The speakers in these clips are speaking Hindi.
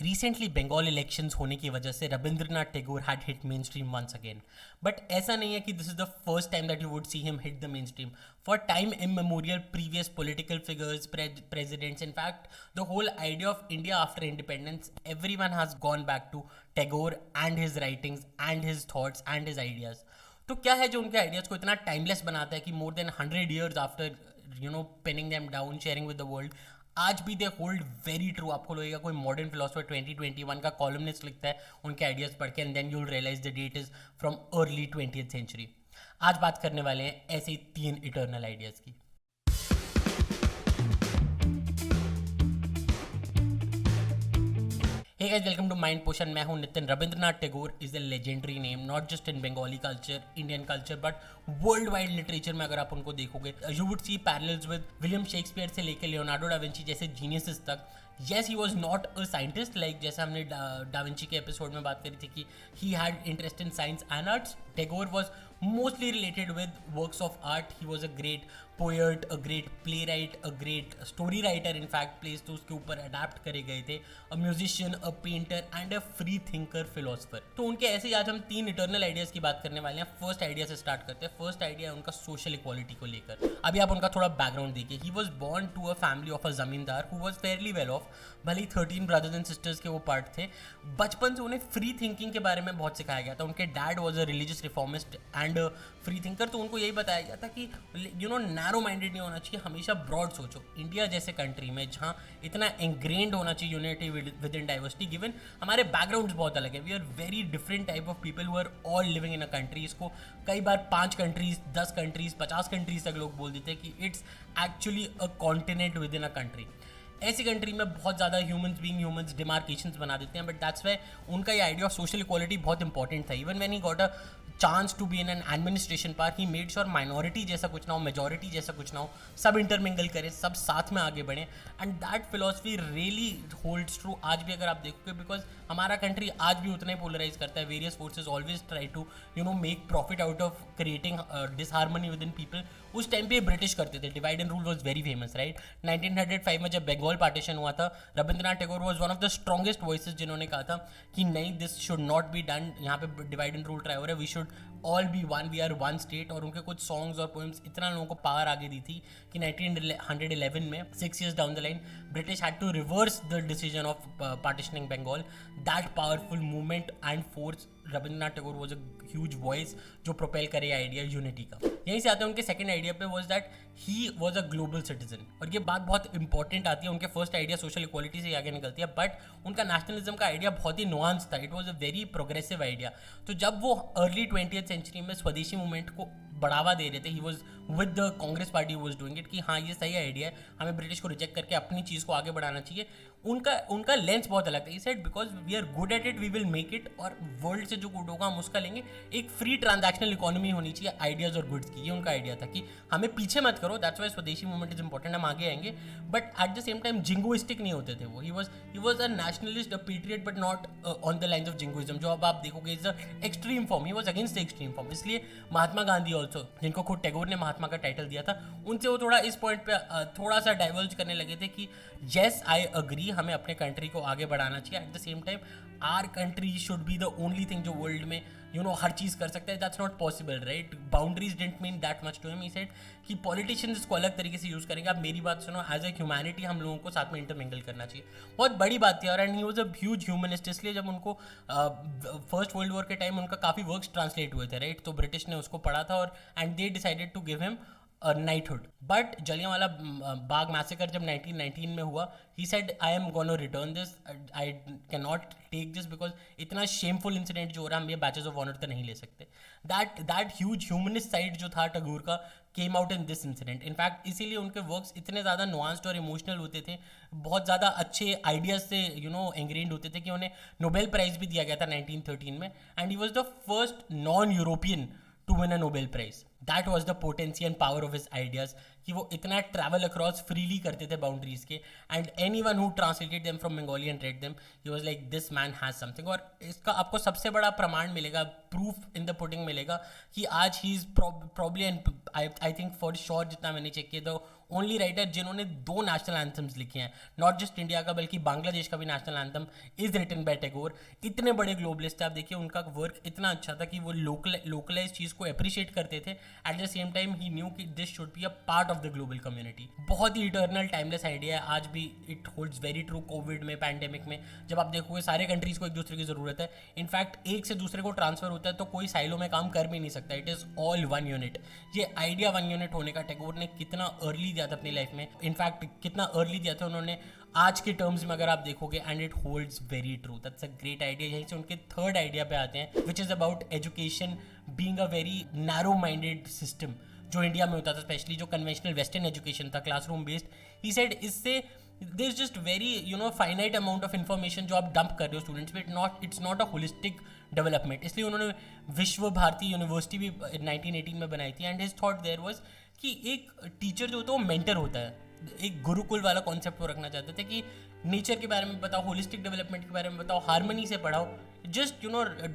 रिसेंटली बंगाल इलेक्शंस होने की वजह से Rabindranath Tagore had hit main stream once again. But ऐसा नहीं है कि this is the first time that you would see him hit the main stream. For time immemorial previous political figures, presidents, in fact the whole idea of India after independence, everyone has gone back to Tagore and his writings and his thoughts and his ideas. तो क्या है जो उनके आइडियाज़ को इतना टाइमलेस बनाता है कि more than 100 years after penning them down, sharing with the world, आज भी दे होल्ड वेरी ट्रू. आपको लगेगा कोई मॉडर्न फिलोसफर 2021 का कॉलमनिस्ट लिखता है उनके आइडियाज़ पढ़ के, and then you'll realize the date is from early 20th century. आज बात करने वाले हैं ऐसे ही 3 इटर्नल आइडियाज़ की. Hey guys, welcome to Mind Potion. मैं हूं Nitin. Rabindranath Tagore is a legendary name, not just in Bengali culture, Indian culture, but worldwide literature में अगर आप उनको देखोगे, you would see parallels with William Shakespeare से लेकर लियोनार्डो डा विंची जैसे जीनियसेस तक. Yes, he was not a scientist, like जैसे हमने डा विंची के एपिसोड में बात करी थी कि he had interest in science and arts. Tagore was mostly related with works of art. He was a great poet, a great playwright, a great story writer. In fact, plays तो उसके ऊपर अडेप्ट करे गए थे. A musician, a painter and a free thinker philosopher. तो उनके ऐसे ही आज हम 3 इटर्नल आइडियाज़ की बात करने वाले हैं. फर्स्ट आइडिया से स्टार्ट करते हैं. फर्स्ट आइडिया है उनका सोशल इक्वालिटी को लेकर. अभी आप उनका थोड़ा बैकग्राउंड देखिए. He was born to a family of a zamindar who was fairly well off. भले ही 13 ब्रदर्स एंड सिस्टर्स के वो पार्ट थे. बचपन से उन्हें फ्री थिंकिंग के बारे में बहुत सिखाया गया था. उनके dad was a religious reformist and free thinker. तो उनको यही बताया गया था कि नैरो माइंडेड नहीं होना चाहिए, हमेशा ब्रॉड सोचो. इंडिया जैसे कंट्री में जहाँ इतना इंग्रेन्ड होना चाहिए unity within diversity, given हमारे बैकग्राउंड्स बहुत अलग है. We are very different type of people who are all living in a country. इसको कई बार 5 कंट्रीज, 10 कंट्रीज, 50 कंट्रीज तक लोग बोल देते हैं कि it's actually a continent with in a country. ऐसी कंट्री में बहुत ज़्यादा ह्यूमंस बीइंग ह्यूमंस डिमार्केशंस बना देते हैं. बट दैट्स वाई उनका ये आइडिया ऑफ सोशल इक्वालिटी बहुत इंपॉर्टेंट था. Even when he got a chance to be in an administration part, he made sure minority जैसा कुछ ना हो, मेजॉरिटी जैसा कुछ ना हो, सब इंटरमिंगल करें, सब साथ में आगे बढ़ें. And that philosophy really holds true आज भी अगर आप देखोगे, बिकॉज हमारा कंट्री आज भी उतना ही पोलराइज करता है. Various forces always try to make profit out of creating disharmony within people. उस टाइम पे ब्रिटिश करते थे. Divide and rule was very famous, right. 1905 में जब बंगाल पार्टीशन हुआ था, Rabindranath Tagore was one of the strongest voices जिन्होंने कहा था कि नहीं, this should not be done. यहाँ पे डिवाइड एंड रूल ट्राई हो रहा है, we should all be one, we are one state. और उनके कुछ सॉन्ग्स और पोएम्स इतना लोगों को पावर आगे दी थी कि 1911 में 6 years down the line British had to reverse the decision of partitioning Bengal. That powerful movement and force, Rabindranath Tagore was a huge voice जो प्रोपेल करे आइडिया यूनिटी का. यहीं से आते हैं उनके सेकंड आइडिया पे, was that he was a global citizen. और ये बात बहुत इंपॉर्टेंट आती है. उनके फर्स्ट आइडिया सोशल इक्वालिटी से आगे निकलती है, बट उनका नेशनलिज्म का आइडिया बहुत ही नुआंस था. It was a very progressive idea. तो जब वो अर्ली 20th century में स्वदेशी मूवमेंट को बढ़ावा दे रहे थे, he was with the Congress party was doing it, कि हाँ ये सही आइडिया है, हमें ब्रिटिश को रिजेक्ट करके अपनी चीज़ को आगे बढ़ाना चाहिए. उनका लेंस बहुत अलग था. He said because we are good at it, we will make it, और वर्ल्ड से जो गुड होगा हम उसका लेंगे. एक फ्री ट्रांजैक्शनल इकोनॉमी होनी चाहिए आइडियाज़ और गुड्स की. ये उनका आइडिया था कि हमें पीछे मत करो. दैट्स वाई स्वदेशी मूवमेंट इज इंपॉर्टेंट, हम आगे आएंगे. But at the same time jingoistic नहीं होते थे वो. ही was a nationalist, a patriot, but not on the lines of jingoism. जो अब आप देखोगे is the extreme form. He was against the extreme form. इसलिए महात्मा गांधी ऑल्सो, जिनको खुद टैगोर ने महात्मा का टाइटल दिया था, उनसे वो थोड़ा इस पॉइंट पे थोड़ा सा डाइवर्ज करने लगे थे कि येस आई अग्री, हमें अपने कंट्री को आगे बढ़ाना चाहिए. At the same time our country should be the only thing जो वर्ल्ड में हर चीज़ कर सकता है. That's not possible, right. Boundaries didn't mean that much to him. He said कि पॉलिटिशियंस इसको अलग तरीके से यूज़ करेंगे. आप मेरी बात सुनो, एज ए ह्यूमैनिटी हम लोगों को साथ में इंटरमिंगल करना चाहिए. बहुत बड़ी बात थी. और and he was a huge humanist. इसलिए जब उनको फर्स्ट वर्ल्ड वॉर के टाइम उनका काफ़ी वर्क्स ट्रांसलेट हुए थे, राइट. तो ब्रिटिश ने उसको पढ़ा था और and they decided to give him knighthood. But Jallianwala Bagh massacre जब 1919 में हुआ, he said I am gonna return this, I can not take this, because इतना शेमफुल इंसिडेंट जो हो रहा है, हम ये बैचेस ऑफ ऑनर तो नहीं ले सकते. दैट ह्यूज ह्यूमनिस्ट साइड जो था टैगोर का came out in this incident. In fact इसीलिए उनके वर्क्स इतने ज़्यादा नुआंस्ड और इमोशनल होते थे, बहुत ज़्यादा अच्छे आइडियाज से एंग्रेन्ड होते थे कि उन्हें नोबेल प्राइज़ भी दिया गया था 1913 में. And he was the first non European to win a Nobel prize. That was the potency and power of his ideas कि वो इतना ट्रैवल अक्रॉस फ्रीली करते थे बाउंड्रीज के. And any one who translated them from Bengali and red them, he was like this man has something. और इसका आपको सबसे बड़ा प्रमाण मिलेगा, प्रूफ इन द पुडिंग मिलेगा कि आज he is probably, and I think for sure जितना मैंने चेक किया, द ओनली राइटर जिन्होंने 2 नेशनल एंथम्स लिखे हैं, नॉट जस्ट इंडिया का बल्कि बांग्लादेश का भी national anthem is written by Tagore. इतने बड़े ग्लोबलिस्ट आप देखिए, उनका वर्क इतना अच्छा था कि वो लोकलाइज चीज़ को अप्रिशिएट करते थे, at the same time he knew कि this should be a part of the global community. बहुत ही इटर्नल टाइमलेस आइडिया है, आज भी it holds very true. Covid में, पैंडेमिक में जब आप देखोगे सारे कंट्रीज को एक दूसरे की जरूरत है, इनफैक्ट एक से दूसरे को ट्रांसफर होता है तो कोई साइलो में काम कर भी नहीं सकता, it is all one unit. ये आइडिया वन यूनिट होने का टैगोर ने कितना अर्ली दिया था अपनी लाइफ में, इनफैक्ट कितना अर्ली दिया था उन्होंने आज के टर्म्स में अगर आप देखोगे, and it holds very true. That's a great idea. यहीं से उनके थर्ड आइडिया पे आते हैं, which is about education being a very narrow minded system, जो इंडिया में होता था, स्पेशली जो कन्वेंशनल वेस्टर्न एजुकेशन था, क्लासरूम बेस्ड। ही सेड इससे there is just very finite amount of information जो आप डंप कर रहे हो स्टूडेंट्स पे, it's not a holistic development. इसलिए उन्होंने विश्व भारती यूनिवर्सिटी भी 1918 में बनाई थी, and his thought there was कि एक टीचर जो होता है वो मेंटर होता है। एक गुरुकुल वाला कॉन्सेप्ट वो रखना चाहते थे कि नेचर के बारे में बताओ, होलिस्टिक डेवलपमेंट के बारे में बताओ, हार्मनी से पढ़ाओ। Just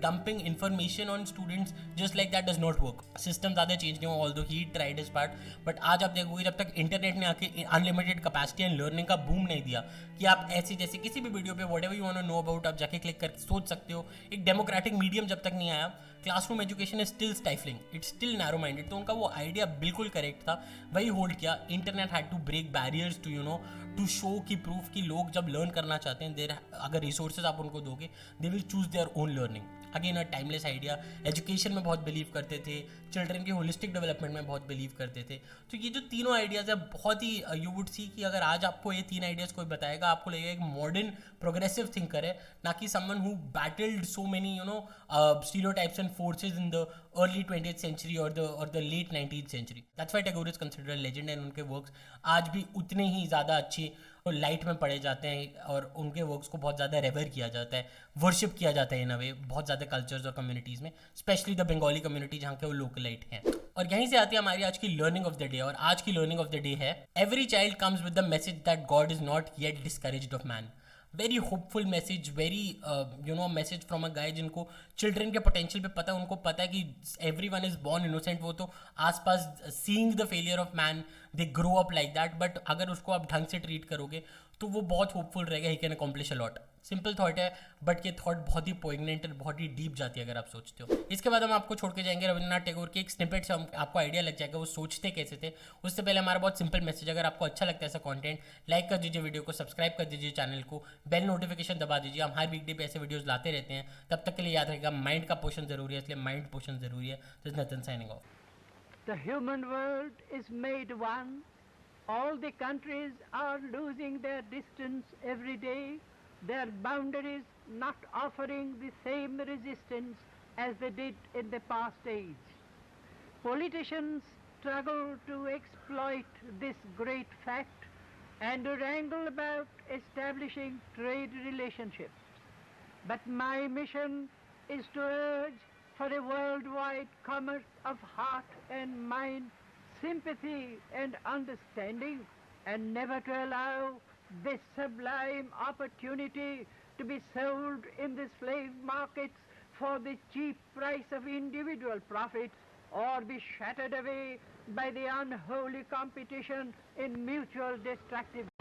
dumping information on students just like that does not work. System ज़्यादा चेंज नहीं हुआ, although he tried his part, but आज आप देखोगे जब तक इंटरनेट ने आके अनलिमिटेड कैपेसिटी एंड लर्निंग का बूम नहीं दिया कि आप ऐसे जैसे किसी भी वीडियो पे whatever you want to know about आप जाके क्लिक करके सोच सकते हो, एक डेमोक्रेटिक मीडियम जब तक नहीं आया, classroom education is still stifling, it's still narrow minded. तो उनका वो आइडिया बिल्कुल करेक्ट था, वही होल्ड किया। Internet had to break barriers to to show की प्रूफ कि लोग जब लर्न करना चाहते हैं, देर अगर रिसोर्सेज आप उनको दोगे, they will choose their own learning. Again a timeless idea. Education में बहुत बिलीव करते थे, चिल्ड्रन के होलिस्टिक डेवलपमेंट में बहुत बिलीव करते थे। तो ये जो तीनों आइडियाज़ है, बहुत ही यू वुड सी कि अगर आज आपको ये 3 आइडियाज़ कोई बताएगा, आपको लगेगा एक मॉडर्न प्रोग्रेसिव थिंकर है, ना कि someone who battled so many stereotypes and forces in the early 20th century or the late 19th century. That's why Tagore is considered a legend, and उनके वर्क्स आज भी उतने ही ज़्यादा अच्छे और लाइट में पढ़े जाते हैं, और उनके वर्क्स को बहुत ज़्यादा रेवर किया जाता है, वर्शिप किया जाता है इन अ वे बहुत ज़्यादा कल्चर्स और कम्युनिटीज़ में, स्पेशली द बंगाली कम्युनिटी जहाँ के वो लोकलाइट हैं। और यहीं से आती है हमारी आज की लर्निंग ऑफ द डे, और आज की लर्निंग ऑफ द डे है, every child comes with the message that God is not yet discouraged of man. Very hopeful message, very message from a guy जिनको चिल्ड्रन के पोटेंशियल पे पता है, उनको पता है कि every one is born innocent. वो तो आसपास seeing the failure of man they grow up like that, but अगर उसको आप ढंग से ट्रीट करोगे तो वो बहुत होपफुल रहेगा, he can accomplish a lot. Simple thought है, बट ये थॉट बहुत ही पोइग्नेंट और बहुत ही डीप जाती है अगर आप सोचते हो। इसके बाद हम आपको छोड़ के जाएंगे रविंद्रनाथ टैगोर के एक स्निपेट से, आपको आइडिया लग जाएगा वो सोचते कैसे थे। उससे पहले हमारा बहुत सिंपल मैसेज, अगर आपको अच्छा लगता है ऐसा कंटेंट, लाइक कर दीजिए वीडियो को, सब्सक्राइब कर दीजिए चैनल को, बेल नोटिफिकेशन दबा दीजिए। हम हर वीकडे पे ऐसे वीडियोस लाते रहते हैं। तब तक के लिए याद रखिएगा, माइंड का पोषण जरूरी है, इसलिए माइंड पोषण जरूरी है। This is Nitin signing off. The human world is made one. All the countries are losing their distance every day, their boundaries not offering the same resistance as they did in the past age. Politicians struggle to exploit this great fact and wrangle about establishing trade relationships. But my mission is to urge for a worldwide commerce of heart and mind, sympathy and understanding, and never to allow this sublime opportunity to be sold in the slave markets for the cheap price of individual profits, or be shattered away by the unholy competition in mutual destructive